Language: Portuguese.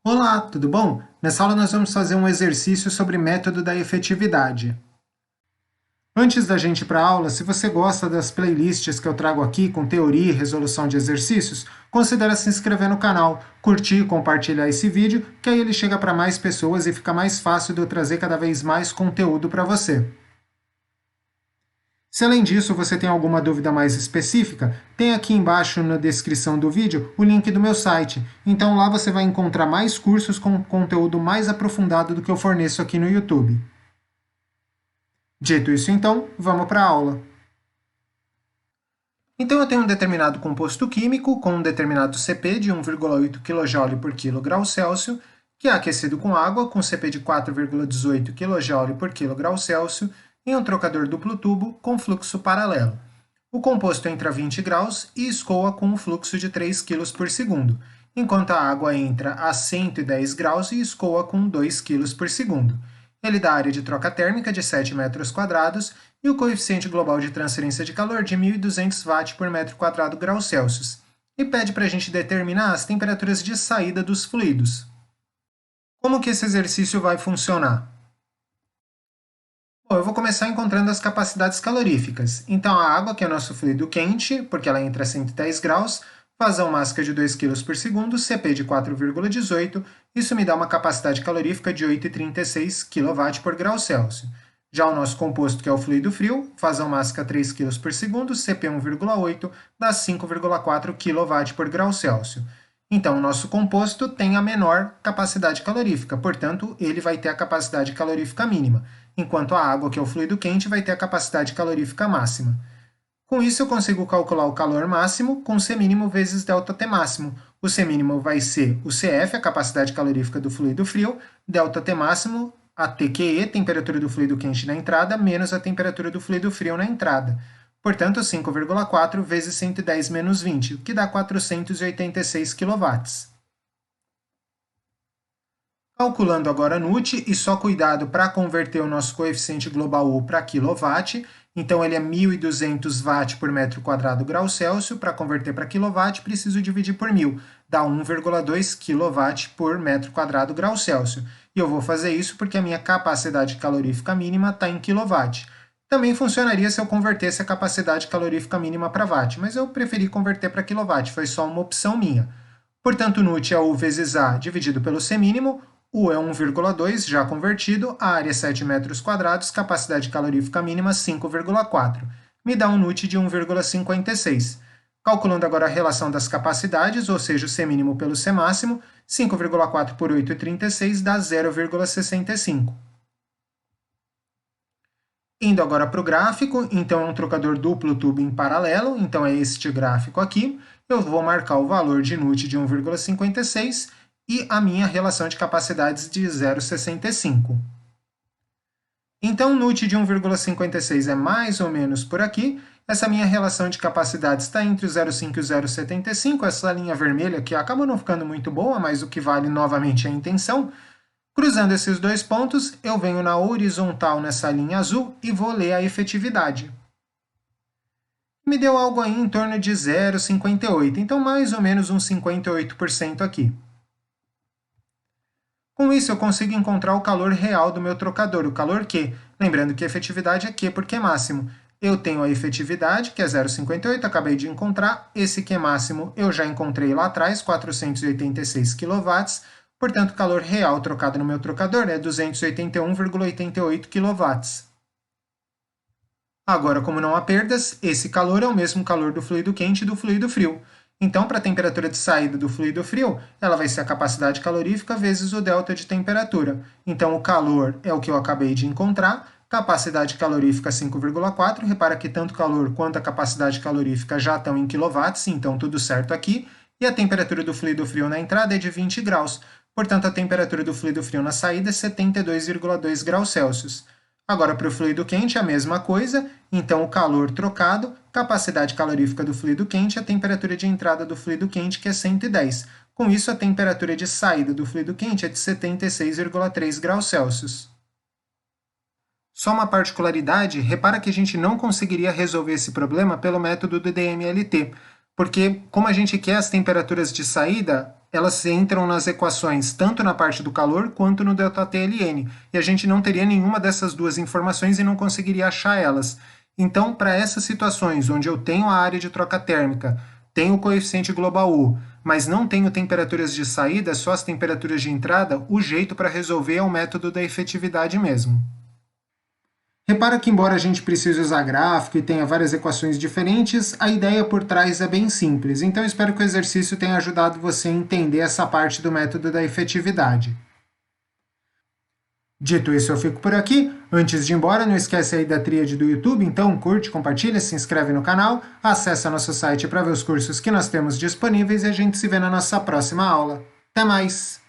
Olá, tudo bom? Nessa aula nós vamos fazer um exercício sobre método da efetividade. Antes da gente ir para a aula, se você gosta das playlists que eu trago aqui com teoria e resolução de exercícios, considere se inscrever no canal, curtir e compartilhar esse vídeo, que aí ele chega para mais pessoas e fica mais fácil de eu trazer cada vez mais conteúdo para você. Se além disso você tem alguma dúvida mais específica, tem aqui embaixo na descrição do vídeo o link do meu site. Então lá você vai encontrar mais cursos com conteúdo mais aprofundado do que eu forneço aqui no YouTube. Dito isso então, vamos para a aula. Então eu tenho um determinado composto químico com um determinado CP de 1,8 kJ por kGC, que é aquecido com água com CP de 4,18 kJ por kGC, em um trocador duplo tubo com fluxo paralelo. O composto entra a 20 graus e escoa com um fluxo de 3 kg por segundo, enquanto a água entra a 110 graus e escoa com 2 kg por segundo. Ele dá área de troca térmica de 7 metros quadrados e o coeficiente global de transferência de calor de 1.200 watt por metro quadrado graus Celsius. E pede para a gente determinar as temperaturas de saída dos fluidos. Como que esse exercício vai funcionar? Bom, eu vou começar encontrando as capacidades caloríficas. Então, a água, que é o nosso fluido quente, porque ela entra a 110 graus, vazão máxima de 2 kg por segundo, CP de 4,18, isso me dá uma capacidade calorífica de 8,36 kW por grau Celsius. Já o nosso composto, que é o fluido frio, vazão máxima 3 kg por segundo, CP 1,8, dá 5,4 kW por grau Celsius. Então, o nosso composto tem a menor capacidade calorífica, portanto, ele vai ter a capacidade calorífica mínima, enquanto a água, que é o fluido quente, vai ter a capacidade calorífica máxima. Com isso, eu consigo calcular o calor máximo com C mínimo vezes ΔT máximo. O C mínimo vai ser o CF, a capacidade calorífica do fluido frio, ΔT máximo, a TQE, temperatura do fluido quente na entrada, menos a temperatura do fluido frio na entrada. Portanto, 5,4 vezes 110 menos 20, o que dá 486 kW. Calculando agora NUT, e só cuidado para converter o nosso coeficiente global U para kW, então ele é 1.200 watt por metro quadrado grau Celsius, para converter para kW preciso dividir por 1.000, dá 1,2 kW por metro quadrado grau Celsius. E eu vou fazer isso porque a minha capacidade calorífica mínima está em kW. Também funcionaria se eu convertesse a capacidade calorífica mínima para watt, mas eu preferi converter para kW, foi só uma opção minha. Portanto, NUT é U vezes A dividido pelo C mínimo, U é 1,2, já convertido, a área é 7 metros quadrados, capacidade calorífica mínima 5,4. Me dá um NUT de 1,56. Calculando agora a relação das capacidades, ou seja, o C mínimo pelo C máximo, 5,4 por 8,36 dá 0,65. Indo agora para o gráfico, então é um trocador duplo tubo em paralelo, então é este gráfico aqui. Eu vou marcar o valor de NUT de 1,56 e a minha relação de capacidades de 0,65. Então, NUT de 1,56 é mais ou menos por aqui. Essa minha relação de capacidades está entre o 0,5 e o 0,75, essa linha vermelha que acaba não ficando muito boa, mas o que vale novamente é a intenção. Cruzando esses dois pontos, eu venho na horizontal nessa linha azul e vou ler a efetividade. Me deu algo aí em torno de 0,58, então mais ou menos uns 58% aqui. Com isso, eu consigo encontrar o calor real do meu trocador, o calor Q. Lembrando que a efetividade é Q por Q máximo. Eu tenho a efetividade, que é 0,58, acabei de encontrar. Esse Q máximo eu já encontrei lá atrás, 486 kW. Portanto, o calor real trocado no meu trocador é 281,88 kW. Agora, como não há perdas, esse calor é o mesmo calor do fluido quente e do fluido frio. Então, para a temperatura de saída do fluido frio, ela vai ser a capacidade calorífica vezes o delta de temperatura. Então, o calor é o que eu acabei de encontrar, capacidade calorífica 5,4. Repara que tanto o calor quanto a capacidade calorífica já estão em quilowatts, então tudo certo aqui. E a temperatura do fluido frio na entrada é de 20 graus. Portanto, a temperatura do fluido frio na saída é 72,2 graus Celsius. Agora, para o fluido quente, a mesma coisa, então o calor trocado, capacidade calorífica do fluido quente, a temperatura de entrada do fluido quente, que é 110. Com isso, a temperatura de saída do fluido quente é de 76,3 graus Celsius. Só uma particularidade, repara que a gente não conseguiria resolver esse problema pelo método do DMLT, porque como a gente quer as temperaturas de saída elas entram nas equações tanto na parte do calor quanto no ΔTLN, e a gente não teria nenhuma dessas duas informações e não conseguiria achar elas. Então, para essas situações onde eu tenho a área de troca térmica, tenho o coeficiente global U, mas não tenho temperaturas de saída, só as temperaturas de entrada, o jeito para resolver é o método da efetividade mesmo. Repara que, embora a gente precise usar gráfico e tenha várias equações diferentes, a ideia por trás é bem simples, então espero que o exercício tenha ajudado você a entender essa parte do método da efetividade. Dito isso, eu fico por aqui. Antes de ir embora, não esquece aí da tríade do YouTube, então curte, compartilha, se inscreve no canal, acessa nosso site para ver os cursos que nós temos disponíveis e a gente se vê na nossa próxima aula. Até mais!